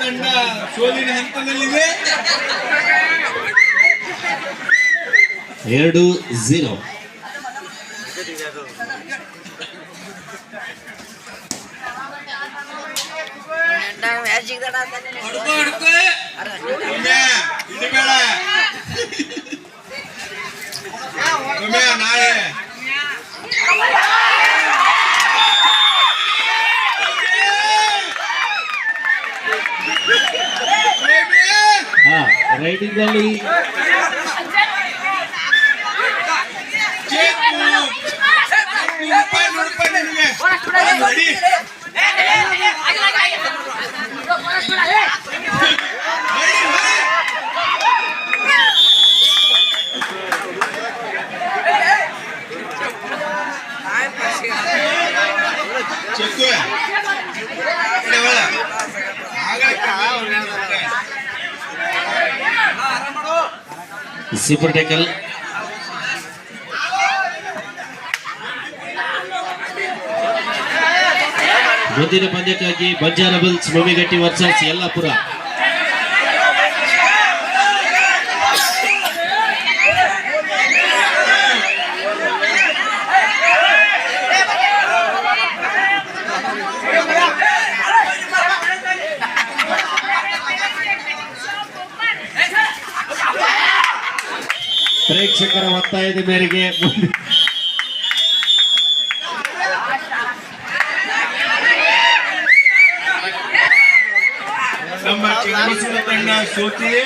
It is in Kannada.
ತಂಡ ಸೋಲಿನ ಹಂತದಲ್ಲಿದೆ. 2-0. ನಾಳೆ ರೈಡಿಂಗ್ ಅಲ್ಲಿ ಸೂಪರ್ ಟ್ಯಾಕಲ್. ಮುಂದಿನ ಪಂದ್ಯಕ್ಕಾಗಿ ಬಂಜಾರ ಬಿಲ್ಸ್ ಮುಮಿಗಟ್ಟಿ ವರ್ಸಸ್ ಯಲ್ಲಾಪುರ. ಪ್ರೇಕ್ಷಕರ ಒತ್ತಾಯದ ಮೇರೆಗೆ ನಮ್ಮ ಚಿಕ್ಕಮಗಳೂರು ತಂಡ ಸೋತಿದೆ.